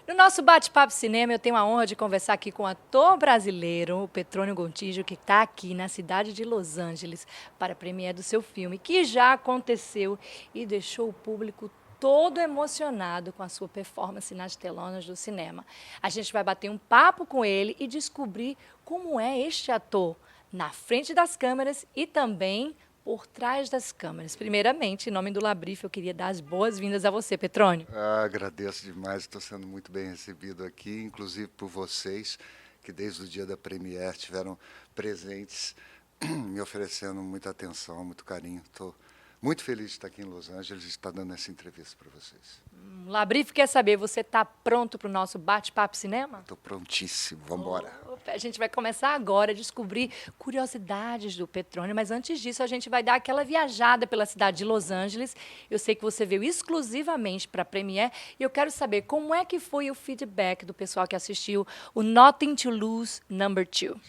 No nosso bate-papo cinema, eu tenho a honra de conversar aqui com o ator brasileiro, o Petrônio Gontijo, que está aqui na cidade de Los Angeles para a premiere do seu filme, que já aconteceu e deixou o público todo emocionado com a sua performance nas telonas do cinema. A gente vai bater um papo com ele e descobrir como é este ator na frente das câmeras e também por trás das câmeras. Primeiramente, em nome do Labrif, eu queria dar as boas-vindas a você, Petrônio. Agradeço demais, estou sendo muito bem recebido aqui, inclusive por vocês, que desde o dia da Premiere tiveram presentes, me oferecendo muita atenção, muito carinho. Estou muito feliz de estar aqui em Los Angeles e estar dando essa entrevista para vocês. Labrif quer saber, você está pronto para o nosso bate-papo cinema? Estou prontíssimo, vamos embora. A gente vai começar agora a descobrir curiosidades do Petrônio, mas antes disso a gente vai dar aquela viajada pela cidade de Los Angeles. Eu sei que você veio exclusivamente para a Premiere e eu quero saber como é que foi o feedback do pessoal que assistiu o Nothing to Lose #2.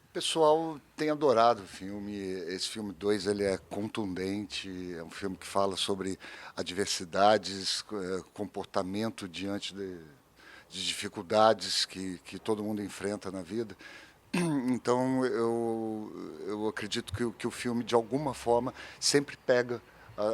O pessoal tem adorado o filme. Esse filme 2 ele é contundente, é um filme que fala sobre adversidades, comportamento diante de dificuldades que todo mundo enfrenta na vida. Então, eu acredito que o filme, de alguma forma, sempre pega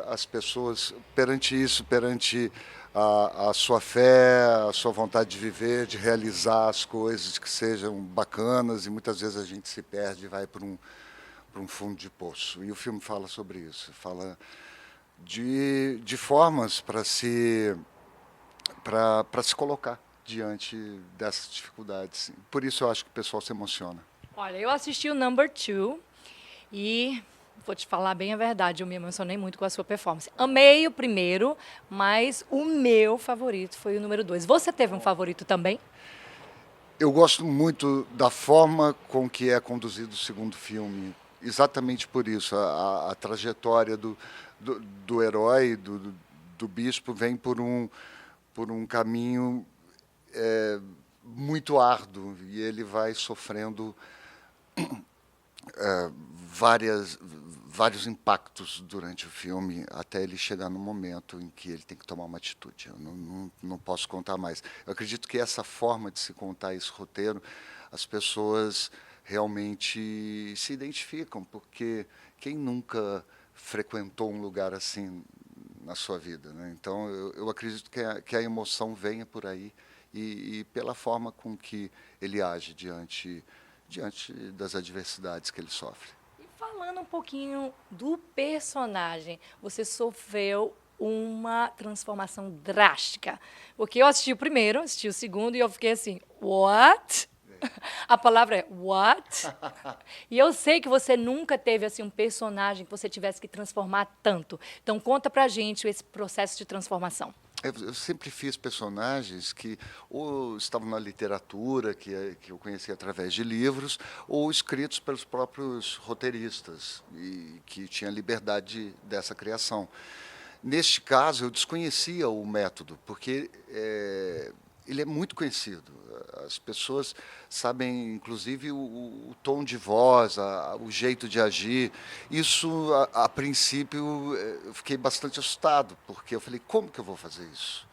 as pessoas perante isso, perante a sua fé, a sua vontade de viver, de realizar as coisas que sejam bacanas, e muitas vezes a gente se perde e vai para um fundo de poço. E o filme fala sobre isso, fala de formas para se colocar diante dessas dificuldades. Por isso eu acho que o pessoal se emociona. Olha, eu assisti o #2 e vou te falar bem a verdade, eu me emocionei muito com a sua performance. Amei o primeiro, mas o meu favorito foi o #2. Você teve um favorito também? Eu gosto muito da forma com que é conduzido o segundo filme, exatamente por isso. A trajetória do herói, do bispo, vem por um caminho muito árduo, e ele vai sofrendo vários impactos durante o filme, até ele chegar no momento em que ele tem que tomar uma atitude. Eu não posso contar mais. Eu acredito que essa forma de se contar esse roteiro, as pessoas realmente se identificam, porque quem nunca frequentou um lugar assim na sua vida, né? Então, eu acredito que a emoção venha por aí e pela forma com que ele age diante das adversidades que ele sofre. E falando um pouquinho do personagem, você sofreu uma transformação drástica. Porque eu assisti o primeiro, assisti o segundo e eu fiquei assim, what? A palavra é what? E eu sei que você nunca teve assim um personagem que você tivesse que transformar tanto. Então conta pra gente esse processo de transformação. Eu sempre fiz personagens que ou estavam na literatura, que eu conheci através de livros, ou escritos pelos próprios roteiristas, e que tinha liberdade dessa criação. Neste caso, eu desconhecia o método, porque ele é muito conhecido. As pessoas sabem, inclusive, o tom de voz, o jeito de agir. Isso, a princípio, eu fiquei bastante assustado, porque eu falei, como que eu vou fazer isso?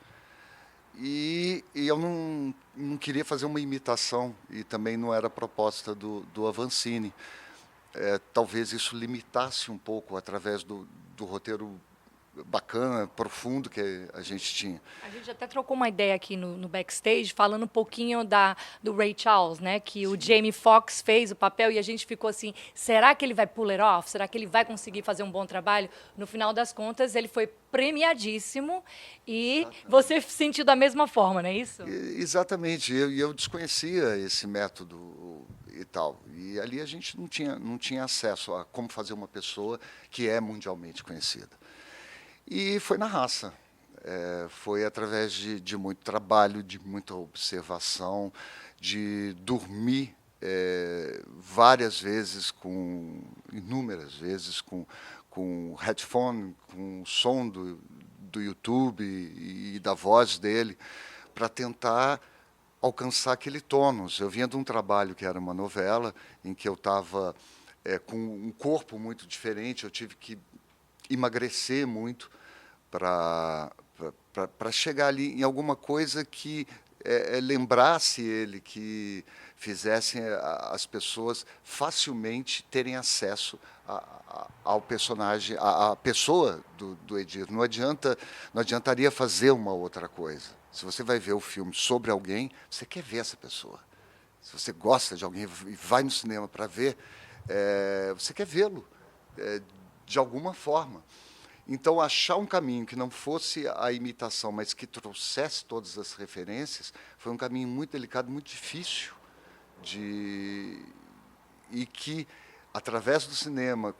E eu não queria fazer uma imitação, e também não era a proposta do Avancini. Talvez isso limitasse um pouco através do roteiro bacana, profundo que a gente tinha. A gente até trocou uma ideia aqui no backstage, falando um pouquinho do Ray Charles, né? Que o Jamie Foxx fez o papel e a gente ficou assim, será que ele vai pull it off? Será que ele vai conseguir fazer um bom trabalho? No final das contas, ele foi premiadíssimo e você sentiu da mesma forma, não é isso? Exatamente. Eu desconhecia esse método e tal. E ali a gente não tinha acesso a como fazer uma pessoa que é mundialmente conhecida. E foi na raça. Foi através de muito trabalho, de muita observação, de dormir várias vezes, inúmeras vezes, com headphone, com o som do YouTube e da voz dele, para tentar alcançar aquele tônus. Eu vinha de um trabalho que era uma novela, em que eu estava com um corpo muito diferente, eu tive que emagrecer muito para para chegar ali em alguma coisa que lembrasse ele, que fizessem as pessoas facilmente terem acesso ao personagem, à pessoa do Edir. Não adiantaria fazer uma outra coisa. Se você vai ver o filme sobre alguém, você quer ver essa pessoa. Se você gosta de alguém e vai no cinema para ver, você quer vê-lo de alguma forma. Então, achar um caminho que não fosse a imitação, mas que trouxesse todas as referências, foi um caminho muito delicado, muito difícil. E que, através do cinema,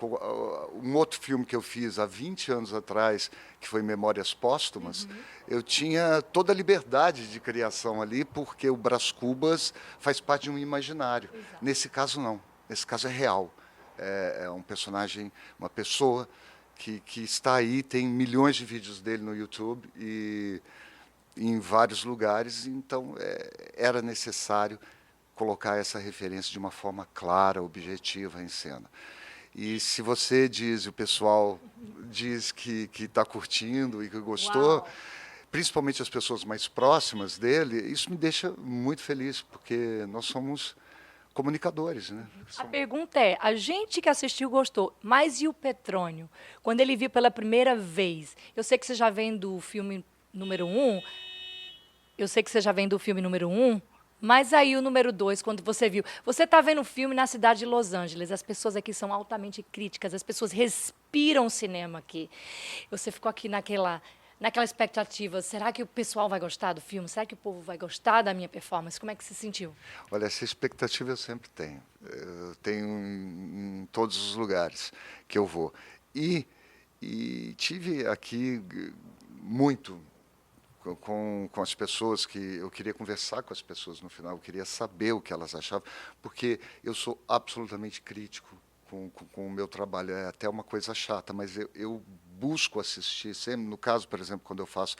um outro filme que eu fiz há 20 anos atrás, que foi Memórias Póstumas, eu tinha toda a liberdade de criação ali, porque o Brás Cubas faz parte de um imaginário. Exato. Nesse caso, não. Nesse caso é real. É um personagem, uma pessoa que está aí, tem milhões de vídeos dele no YouTube e em vários lugares, então era necessário colocar essa referência de uma forma clara, objetiva em cena. E se você diz, o pessoal diz que está curtindo e que gostou, Uau. principalmente as pessoas mais próximas dele, isso me deixa muito feliz, porque nós somos comunicadores, né? A pergunta é, a gente que assistiu gostou, mas e o Petrônio? Quando ele viu pela primeira vez, eu sei que você já vem do filme número 1, mas aí o número 2, quando você viu, você está vendo o filme na cidade de Los Angeles, as pessoas aqui são altamente críticas, as pessoas respiram o cinema aqui. Você ficou aqui naquela expectativa, será que o pessoal vai gostar do filme? Será que o povo vai gostar da minha performance? Como é que você se sentiu? Olha, essa expectativa eu sempre tenho. Eu tenho em todos os lugares que eu vou. E tive aqui muito com as pessoas, que eu queria conversar com as pessoas no final, eu queria saber o que elas achavam, porque eu sou absolutamente crítico com o meu trabalho. É até uma coisa chata, mas eu busco assistir sempre. No caso, por exemplo, quando eu faço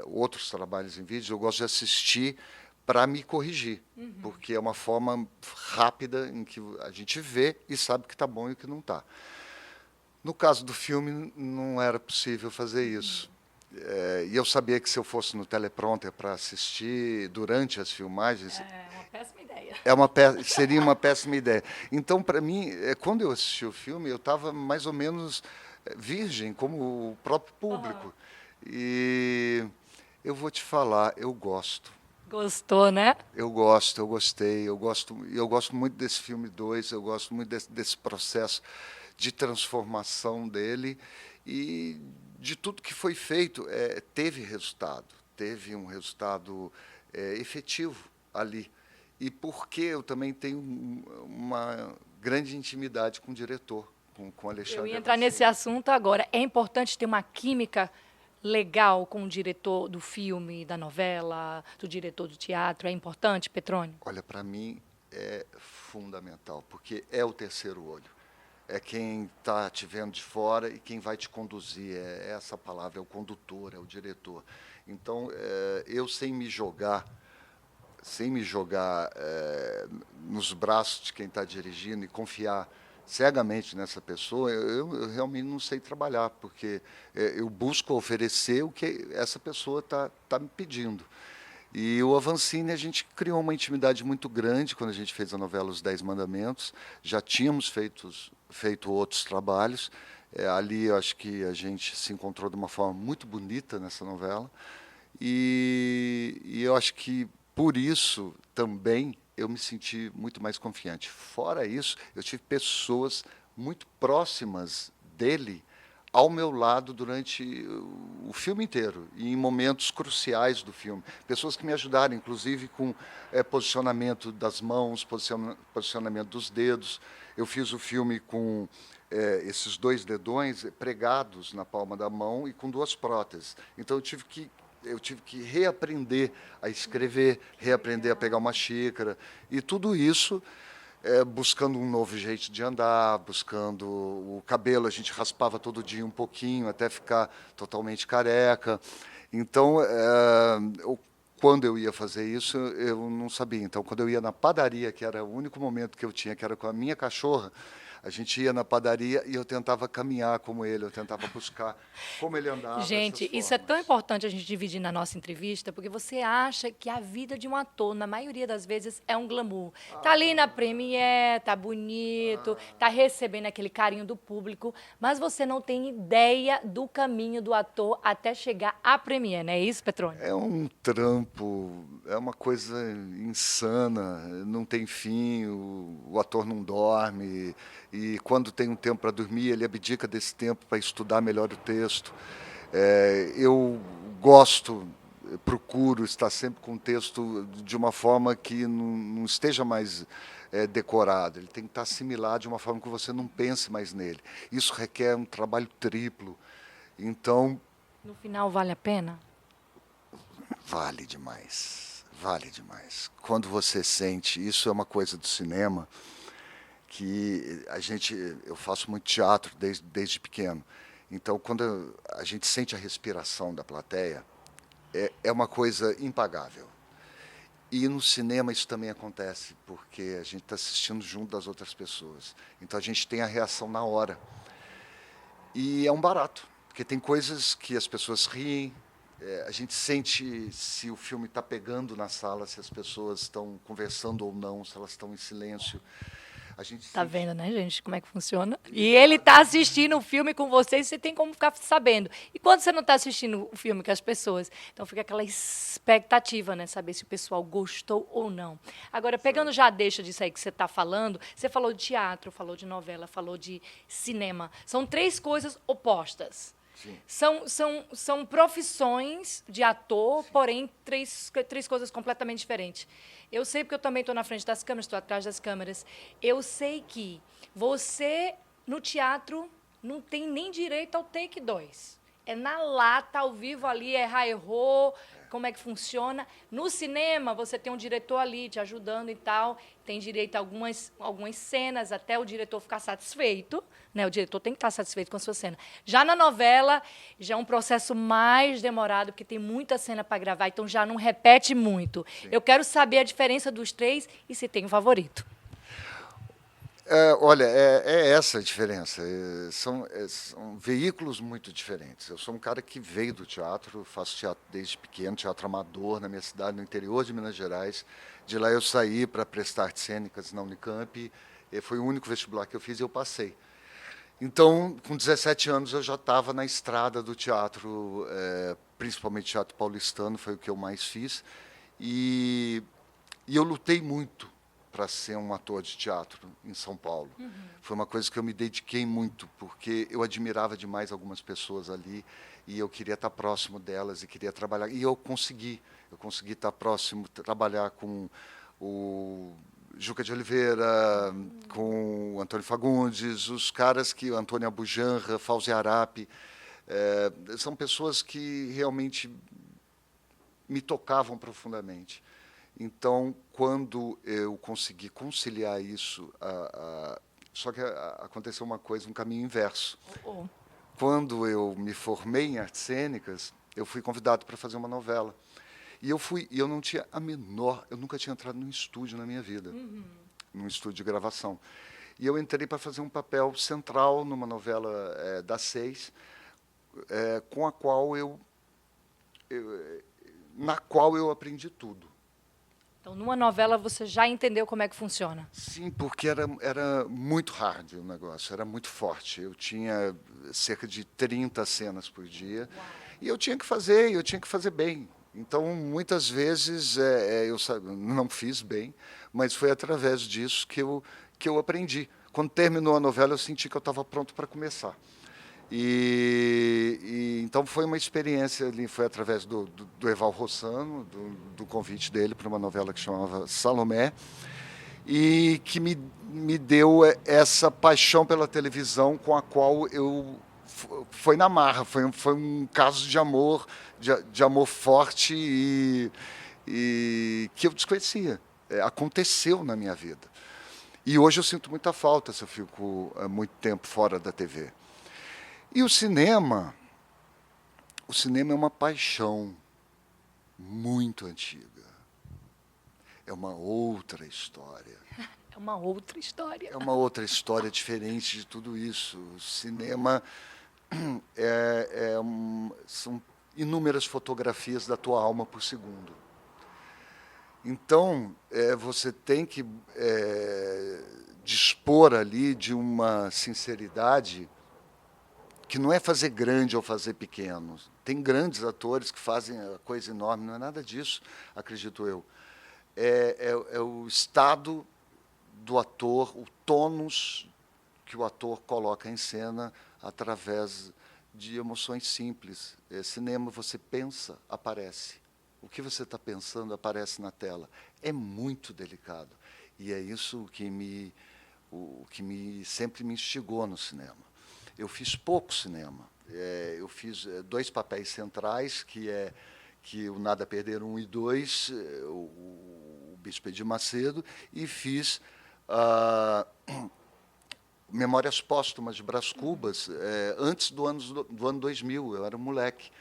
outros trabalhos em vídeo, eu gosto de assistir para me corrigir, porque é uma forma rápida em que a gente vê e sabe o que está bom e o que não está. No caso do filme, não era possível fazer isso. E eu sabia que se eu fosse no teleprompter para assistir durante as filmagens, É uma péssima ideia. seria uma péssima ideia. Então, para mim, quando eu assisti o filme, eu estava mais ou menos virgem, como o próprio público. E eu vou te falar, eu gosto. Gostou, né? Eu gostei, eu gosto muito desse filme 2, eu gosto muito desse processo de transformação dele e de tudo que foi feito. Teve um resultado efetivo ali. E porque eu também tenho uma grande intimidade com o diretor, com Alexandre. Eu ia entrar nesse assunto agora. É importante ter uma química legal com o diretor do filme, da novela, do diretor do teatro. É importante, Petrônio? Olha, para mim é fundamental, porque é o terceiro olho. É quem está te vendo de fora e quem vai te conduzir. É essa palavra, é o condutor, é o diretor. Então, eu sem me jogar nos braços de quem está dirigindo e confiar cegamente nessa pessoa, eu realmente não sei trabalhar, porque eu busco oferecer o que essa pessoa tá me pedindo. E o Avancini, a gente criou uma intimidade muito grande quando a gente fez a novela Os 10 Mandamentos. Já tínhamos feito outros trabalhos. Ali, eu acho que a gente se encontrou de uma forma muito bonita nessa novela. E eu acho que, por isso, também, eu me senti muito mais confiante. Fora isso, eu tive pessoas muito próximas dele ao meu lado durante o filme inteiro e em momentos cruciais do filme. Pessoas que me ajudaram, inclusive com posicionamento das mãos, posicionamento dos dedos. Eu fiz o filme com esses 2 dedões pregados na palma da mão e com 2 próteses. Então, eu tive que reaprender a escrever, reaprender a pegar uma xícara. E tudo isso buscando um novo jeito de andar, buscando o cabelo. A gente raspava todo dia um pouquinho, até ficar totalmente careca. Então, quando eu ia fazer isso, eu não sabia. Então, quando eu ia na padaria, que era o único momento que eu tinha, que era com a minha cachorra, A gente ia na padaria e eu tentava caminhar como ele, eu tentava buscar como ele andava. Gente, isso é tão importante a gente dividir na nossa entrevista, porque você acha que a vida de um ator, na maioria das vezes, é um glamour. Tá ali na premiere, tá bonito, tá recebendo aquele carinho do público, mas você não tem ideia do caminho do ator até chegar à premiere, não é isso, Petrônio? É um trampo, é uma coisa insana, não tem fim, o ator não dorme, e quando tem um tempo para dormir, ele abdica desse tempo para estudar melhor o texto. Eu gosto, procuro estar sempre com o texto de uma forma que não esteja mais decorado, ele tem que estar assimilado de uma forma que você não pense mais nele. Isso requer um trabalho triplo, então No final, vale a pena? vale demais, vale demais. Quando você sente, isso é uma coisa do cinema que eu faço muito teatro desde pequeno. Então, quando a gente sente a respiração da plateia, é uma coisa impagável. E no cinema isso também acontece, porque a gente está assistindo junto das outras pessoas. Então a gente tem a reação na hora. E é um barato, porque tem coisas que as pessoas riem, a gente sente se o filme está pegando na sala, se as pessoas estão conversando ou não, se elas estão em silêncio. A gente Tá sente... vendo, né, gente, como é que funciona? E ele tá assistindo o filme com vocês, você tem como ficar sabendo. E quando você não está assistindo o filme com as pessoas, então fica aquela expectativa, né, saber se o pessoal gostou ou não. Agora, pegando já a deixa disso aí que você está falando, você falou de teatro, falou de novela, falou de cinema. São três coisas opostas. Sim. São profissões de ator, porém, três coisas completamente diferentes. Eu sei porque eu também estou na frente das câmeras, estou atrás das câmeras. Eu sei que você, no teatro, não tem nem direito ao take 2. É na lata, ao vivo ali, errou, como é que funciona. No cinema, você tem um diretor ali te ajudando e tal, tem direito a algumas cenas, até o diretor ficar satisfeito, né? O diretor tem que estar satisfeito com a sua cena. Já na novela, já é um processo mais demorado, porque tem muita cena para gravar, então já não repete muito. Sim. Eu quero saber a diferença dos três e se tem um favorito. Olha, é essa a diferença. São veículos muito diferentes. Eu sou um cara que veio do teatro, faço teatro desde pequeno, teatro amador na minha cidade, no interior de Minas Gerais. De lá eu saí para prestar artes cênicas na Unicamp. Foi o único vestibular que eu fiz e eu passei. Então, com 17 anos, eu já estava na estrada do teatro, principalmente teatro paulistano, foi o que eu mais fiz. E eu lutei muito para ser um ator de teatro em São Paulo. Uhum. Foi uma coisa que eu me dediquei muito, porque eu admirava demais algumas pessoas ali e eu queria estar próximo delas e queria trabalhar. E eu consegui estar próximo, trabalhar com o Juca de Oliveira, com o Antônio Fagundes, os caras que, Antônio Abujanra, Fauzi Arap, são pessoas que realmente me tocavam profundamente. Então, quando eu consegui conciliar isso, só que aconteceu uma coisa, um caminho inverso. Quando eu me formei em artes cênicas, eu fui convidado para fazer uma novela. E eu não tinha eu nunca tinha entrado num estúdio na minha vida, num estúdio de gravação. E eu entrei para fazer um papel central numa novela das 6, com a qual na qual eu aprendi tudo. Então, numa novela, você já entendeu como é que funciona? Sim, porque era muito hard o negócio, era muito forte. Eu tinha cerca de 30 cenas por dia. Uau. E eu tinha que fazer bem. Então, muitas vezes, eu não fiz bem, mas foi através disso que eu aprendi. Quando terminou a novela, eu senti que eu estava pronto para começar. Então foi uma experiência ali, foi através do Eval Rossano, do convite dele para uma novela que chamava Salomé, e que me deu essa paixão pela televisão com a qual foi na marra, foi um caso de amor forte e que eu desconhecia, aconteceu na minha vida. E hoje eu sinto muita falta se eu fico muito tempo fora da TV. E o cinema é uma paixão muito antiga. é uma outra história. É uma outra história. É uma outra história diferente de tudo isso. O cinema são inúmeras fotografias da tua alma por segundo. Então, você tem que dispor ali de uma sinceridade que não é fazer grande ou fazer pequeno. Tem grandes atores que fazem a coisa enorme, não é nada disso, acredito eu. É o estado do ator, o tônus que o ator coloca em cena através de emoções simples. Cinema, você pensa, aparece. O que você está pensando aparece na tela. É muito delicado. E é isso que sempre me instigou no cinema. Eu fiz pouco cinema. Eu fiz 2 papéis centrais, que o Nada a Perder 1 e 2, o Bispo Edir Macedo, e fiz Memórias Póstumas de Brás Cubas, antes do ano 2000, eu era um moleque.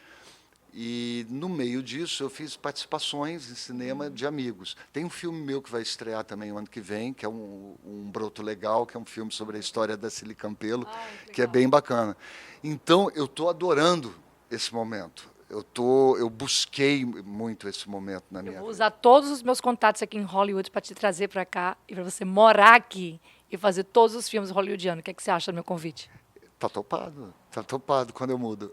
E, no meio disso, eu fiz participações em cinema de amigos. Tem um filme meu que vai estrear também o ano que vem, que é um Broto Legal, que é um filme sobre a história da Cili Campelo, que é bem bacana. Então, eu estou adorando esse momento. Eu busquei muito esse momento na minha vida. Eu vou usar todos os meus contatos aqui em Hollywood para te trazer para cá e para você morar aqui e fazer todos os filmes hollywoodianos. O que você acha do meu convite? Tá topado quando eu mudo.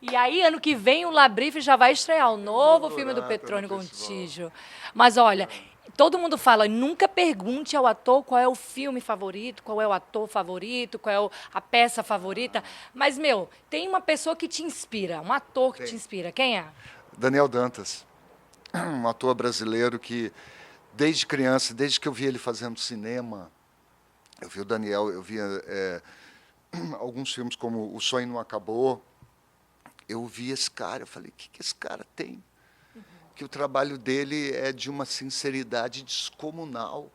E aí, ano que vem, o Labrife já vai estrear o novo filme do Petrônio Gontijo. Mas, olha, todo mundo fala, nunca pergunte ao ator qual é o filme favorito, qual é o ator favorito, qual é a peça favorita. Mas, tem uma pessoa que te inspira, um ator que te inspira. Quem é? Daniel Dantas, um ator brasileiro que, desde criança, desde que eu vi ele fazendo cinema, eu vi o Daniel, eu via alguns filmes como O Sonho Não Acabou. Eu vi esse cara, eu falei, o que esse cara tem? Que o trabalho dele é de uma sinceridade descomunal.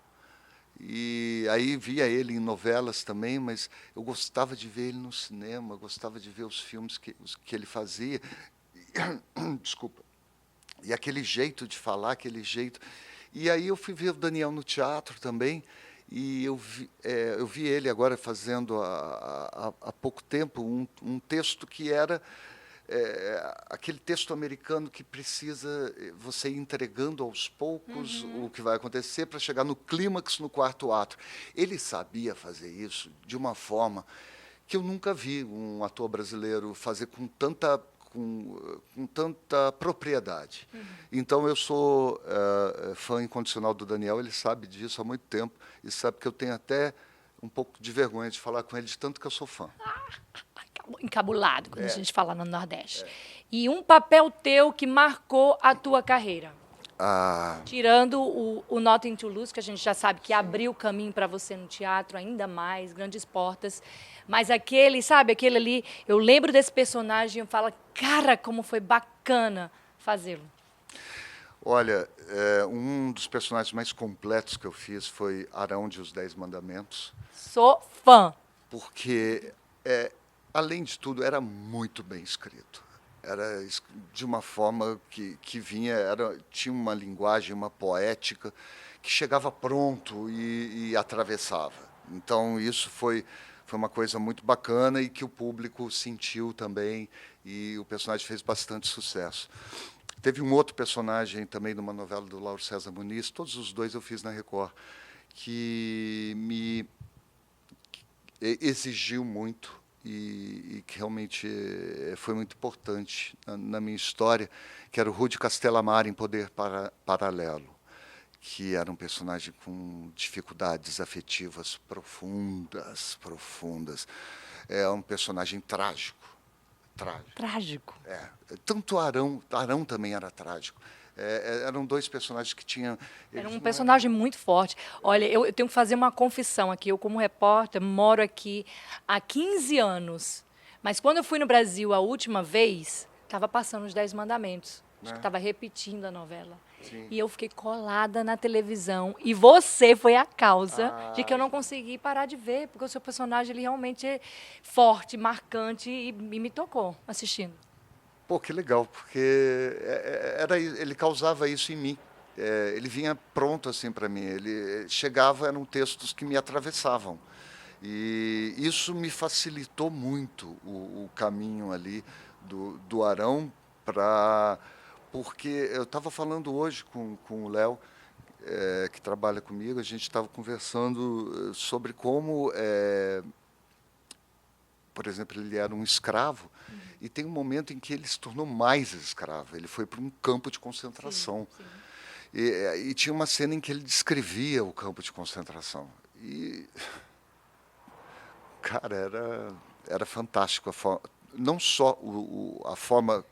E aí via ele em novelas também, mas eu gostava de ver ele no cinema, gostava de ver os filmes que ele fazia. Desculpa. E aquele jeito de falar, aquele jeito... E aí eu fui ver o Daniel no teatro também, e eu vi ele agora fazendo, há pouco tempo, um texto que era... aquele texto americano que precisa você ir entregando aos poucos o que vai acontecer para chegar no clímax no 4º ato. Ele sabia fazer isso de uma forma que eu nunca vi um ator brasileiro fazer com tanta propriedade. Então, eu sou fã incondicional do Daniel, ele sabe disso há muito tempo, e sabe que eu tenho até um pouco de vergonha de falar com ele, de tanto que eu sou fã. Encabulado, quando a gente fala no Nordeste. E um papel teu que marcou a tua carreira? Tirando o Nothing to Lose, que a gente já sabe que abriu o caminho para você no teatro, ainda mais, grandes portas. Mas aquele ali, eu lembro desse personagem e eu falo, cara, como foi bacana fazê-lo. Olha, um dos personagens mais completos que eu fiz foi Arão de Os 10 Mandamentos. Sou fã. Porque... além de tudo, era muito bem escrito. Era de uma forma que vinha, tinha uma linguagem, uma poética, que chegava pronto e atravessava. Então, isso foi uma coisa muito bacana e que o público sentiu também, e o personagem fez bastante sucesso. Teve um outro personagem também numa novela do Lauro César Muniz, todos os 2 eu fiz na Record, que me exigiu muito, e que realmente foi muito importante na minha história, que era o Rudy Castelamar em Poder Paralelo, que era um personagem com dificuldades afetivas profundas. É um personagem trágico. Trágico? Tanto Arão também era trágico. Eram 2 personagens que tinham... Era um personagem muito forte. Olha, eu tenho que fazer uma confissão aqui. Eu, como repórter, moro aqui há 15 anos. Mas quando eu fui no Brasil a última vez, estava passando os 10 Mandamentos. Acho que estava repetindo a novela. Sim. E eu fiquei colada na televisão. E você foi a causa de que eu não consegui parar de ver, porque o seu personagem ele realmente é forte, marcante e me tocou assistindo. Pô, que legal, porque ele causava isso em mim. ele vinha pronto assim para mim. Ele chegava, eram textos que me atravessavam. E isso me facilitou muito o caminho ali do Arão para... Porque eu estava falando hoje com o Léo, que trabalha comigo, a gente estava conversando sobre como, por exemplo, ele era um escravo, e tem um momento em que ele se tornou mais escravo. Ele foi para um campo de concentração. Sim, sim. E tinha uma cena em que ele descrevia o campo de concentração. E, cara, era fantástico. Não só a forma,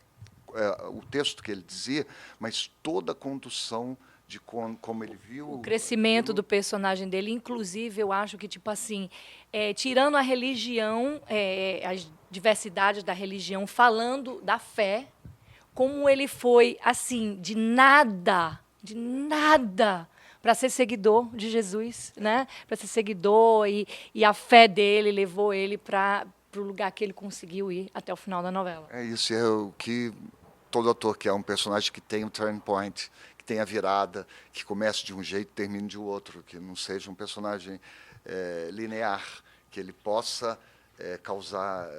o texto que ele dizia, mas toda a condução de como ele viu. O crescimento do personagem dele, inclusive, eu acho que, tipo assim, tirando a religião, as diversidades da religião, falando da fé, como ele foi, assim, de nada, para ser seguidor de Jesus, né? Para ser seguidor, e a fé dele levou ele para o lugar que ele conseguiu ir até o final da novela. É isso, é o que todo ator quer, um personagem que tem um turn point, que tenha virada, que comece de um jeito e termine de outro, que não seja um personagem linear, que ele possa causar,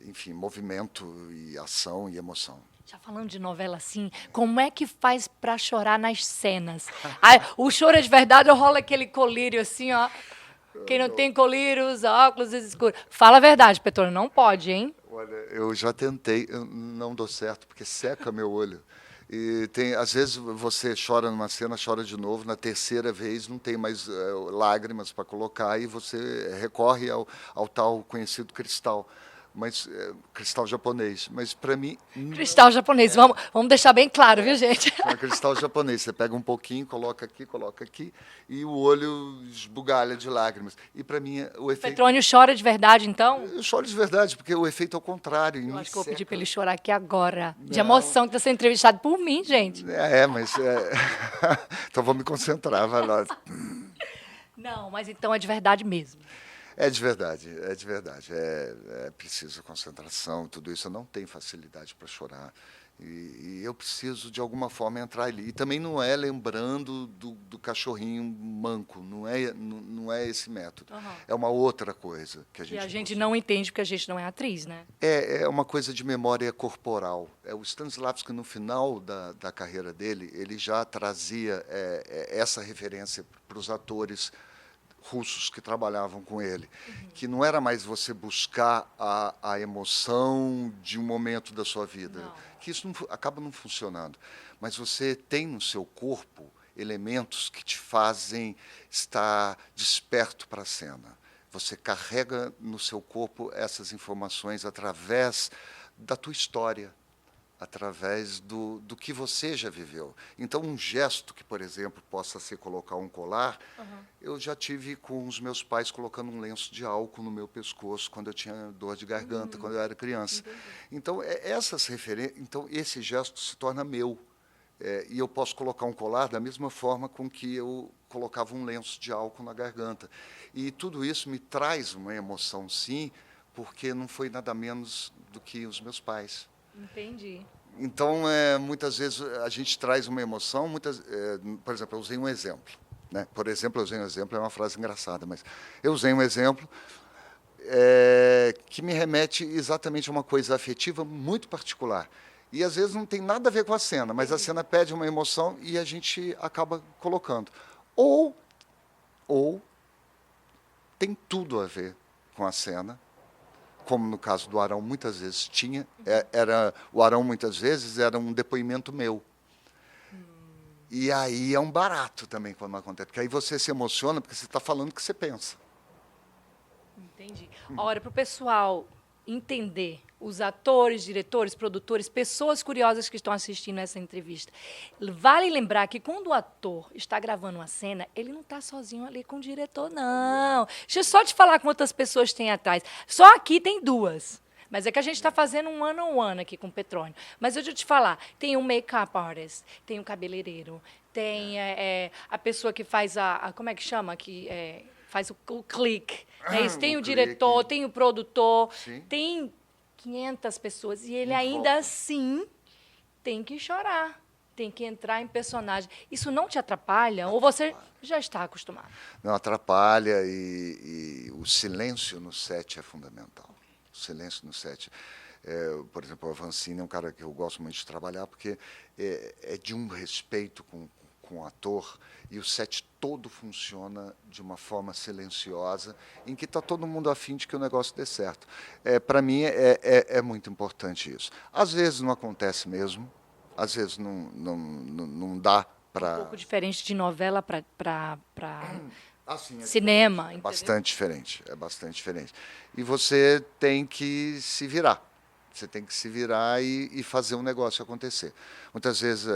enfim, movimento e ação e emoção. Já falando de novela assim, como é que faz para chorar nas cenas? Aí, o choro é de verdade ou rola aquele colírio assim, ó? Quem não tem colírio usa óculos escuros. Fala a verdade, Petrônio, não pode, hein? Olha, eu já tentei, eu não dou certo, porque seca meu olho. E às vezes você chora numa cena, chora de novo, na terceira vez não tem mais lágrimas para colocar e você recorre ao tal conhecido cristal, mas cristal japonês. Mas para mim Cristal japonês, vamos deixar bem claro, viu, gente? é cristal japonês. Você pega um pouquinho, coloca aqui e o olho esbugalha de lágrimas. E para mim o efeito... Petrônio chora de verdade, então? Eu choro de verdade, porque o efeito é o contrário. Eu Me acho que eu vou pedir seca. para ele chorar aqui agora. De Não. emoção que está sendo entrevistado por mim, gente. Mas... então vou me concentrar, vai lá. Não, mas então é de verdade mesmo. É de verdade, é de verdade. É preciso concentração, tudo isso. Eu não tenho facilidade para chorar. E eu preciso, de alguma forma, entrar ali. E também não é lembrando do cachorrinho manco, não é esse método. Uhum. É uma outra coisa que a E gente... a gente não entende porque a gente não é atriz, né? É uma coisa de memória corporal. O Stanislavski, no final da carreira dele, ele já trazia essa referência para os atores russos que trabalhavam com ele, que não era mais você buscar a emoção de um momento da sua vida, que isso acaba não funcionando, mas você tem no seu corpo elementos que te fazem estar desperto para a cena. Você carrega no seu corpo essas informações através da tua história, através do que você já viveu. Então, um gesto que, por exemplo, possa ser colocar um colar, eu já tive com os meus pais colocando um lenço de álcool no meu pescoço quando eu tinha dor de garganta, quando eu era criança. Entendi. Então, essas referências, então esse gesto se torna meu. E eu posso colocar um colar da mesma forma com que eu colocava um lenço de álcool na garganta. E tudo isso me traz uma emoção, sim, porque não foi nada menos do que os meus pais. Entendi. Então, muitas vezes a gente traz uma emoção, por exemplo, eu usei um exemplo. Né? Por exemplo, eu usei um exemplo, é uma frase engraçada, mas eu usei um exemplo que me remete exatamente a uma coisa afetiva muito particular. E, às vezes, não tem nada a ver com a cena, mas a cena pede uma emoção e a gente acaba colocando. Ou tem tudo a ver com a cena, como no caso do Arão muitas vezes tinha, o Arão muitas vezes era um depoimento meu. E aí é um barato também quando acontece, porque aí você se emociona porque você está falando o que você pensa. Entendi. Ora, para o pessoal entender, os atores, diretores, produtores, pessoas curiosas que estão assistindo essa entrevista, vale lembrar que quando o ator está gravando uma cena, ele não está sozinho ali com o diretor, não. Deixa eu só te falar quantas pessoas tem atrás. Só aqui tem 2. Mas é que a gente está fazendo um one-on-one aqui com o Petrônio. Mas deixa eu te falar, tem um make-up artist, tem um cabeleireiro, tem a pessoa que faz como é que chama? Faz o clique. Tem o diretor, tem o produtor, sim. Tem 500 pessoas. E ele ainda assim tem que chorar. tem que entrar em personagem. Isso não te atrapalha? Ou você já está acostumado? Não atrapalha e o silêncio no set é fundamental. O silêncio no set. Por exemplo, o Avancini é um cara que eu gosto muito de trabalhar porque é de um respeito com o ator e o set todo funciona de uma forma silenciosa em que está todo mundo afim de que o negócio dê certo. Para mim é muito importante isso. Às vezes não acontece mesmo, às vezes não dá Um para... pouco diferente de novela para Assim, cinema, entendeu? bastante diferente, é bastante diferente. E você tem que se virar. Você tem que se virar e fazer um negócio acontecer. Muitas vezes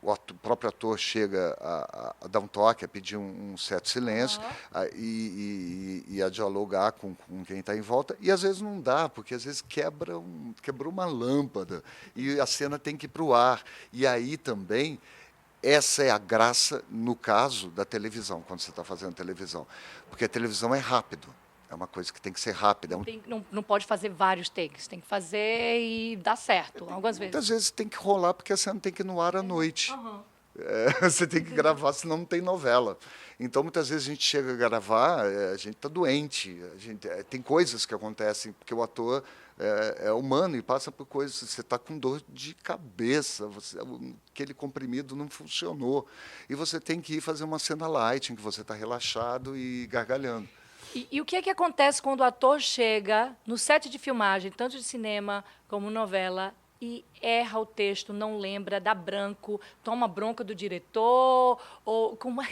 o próprio ator chega a dar um toque, a pedir um certo silêncio e a dialogar com quem está em volta. E às vezes não dá, porque às vezes quebrou uma lâmpada e a cena tem que ir para o ar. E aí também, essa é a graça no caso da televisão, quando você está fazendo televisão. Porque a televisão é rápido. É uma coisa que tem que ser rápida. Não pode fazer vários takes, tem que fazer e dar certo, algumas vezes. Muitas vezes tem que rolar, porque a cena tem que ir no ar à noite. Você tem que gravar, senão não tem novela. Então, muitas vezes a gente chega a gravar, a gente está doente. Tem coisas que acontecem, porque o ator é humano e passa por coisas. Você está com dor de cabeça, aquele comprimido não funcionou. E você tem que ir fazer uma cena light, em que você está relaxado e gargalhando. E o que é que acontece quando o ator chega no set de filmagem, tanto de cinema como novela, e erra o texto, não lembra, dá branco, toma bronca do diretor, ou como é?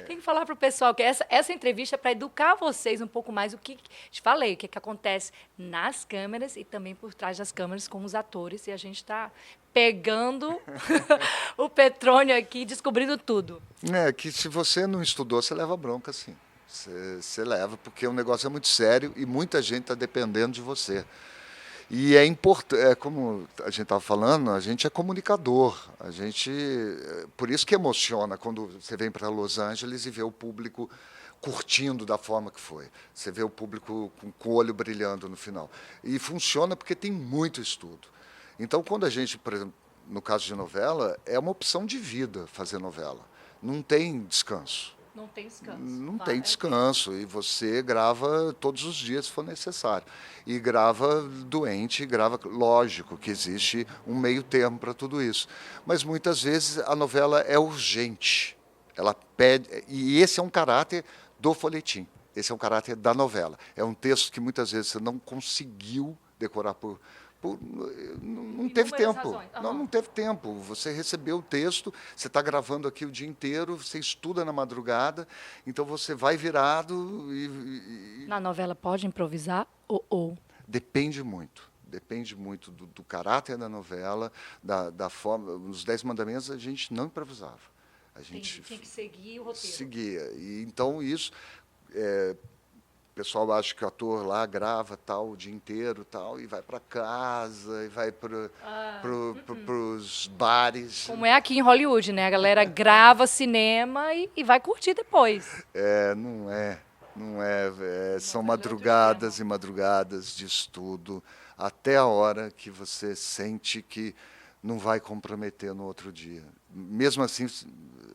Tem que falar para o pessoal que essa entrevista é para educar vocês um pouco mais o que te falei, o que acontece nas câmeras e também por trás das câmeras com os atores, e a gente está pegando o Petrônio aqui, descobrindo tudo. Que se você não estudou, você leva bronca, sim. Você leva, porque o negócio é muito sério e muita gente está dependendo de você. E é importante, como a gente estava falando, a gente é comunicador. Por isso que emociona quando você vem para Los Angeles e vê o público curtindo da forma que foi. Você vê o público com o olho brilhando no final. E funciona porque tem muito estudo. Então, quando a gente, por exemplo, no caso de novela, é uma opção de vida fazer novela. Não tem descanso. Não tem descanso. Não tem descanso. E você grava todos os dias, se for necessário. E grava doente, grava... Lógico que existe um meio termo para tudo isso. Mas, muitas vezes, a novela é urgente. Ela pede... E esse é um caráter do folhetim. Esse é um caráter da novela. É um texto que, muitas vezes, você não conseguiu decorar não teve tempo. Não teve tempo. Você recebeu o texto, você está gravando aqui o dia inteiro, você estuda na madrugada, então você vai virado Na novela pode improvisar ou? Depende muito. Depende muito do caráter da novela, da forma. Nos 10 Mandamentos a gente não improvisava. A gente tinha que seguir o roteiro. Seguia. E então isso... O pessoal acha que o ator lá grava tal o dia inteiro tal, e vai para casa, e vai para os bares. Como é aqui em Hollywood, né? A galera grava cinema e vai curtir depois. Não é. São madrugadas e madrugadas de estudo, até a hora que você sente que não vai comprometer no outro dia. Mesmo assim,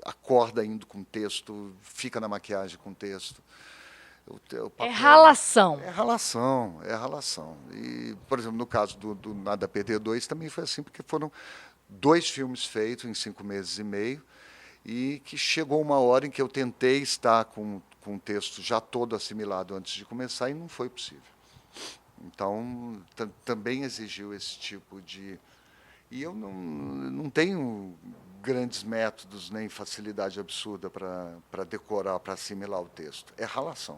acorda indo com texto, fica na maquiagem com texto. É ralação. É ralação. E, por exemplo, no caso do Nada a Perder 2, também foi assim, porque foram 2 filmes feitos em 5 meses e meio, e que chegou uma hora em que eu tentei estar com o texto já todo assimilado antes de começar, e não foi possível. Então, também exigiu esse tipo de... E eu não tenho grandes métodos nem facilidade absurda para decorar, para assimilar o texto. É ralação.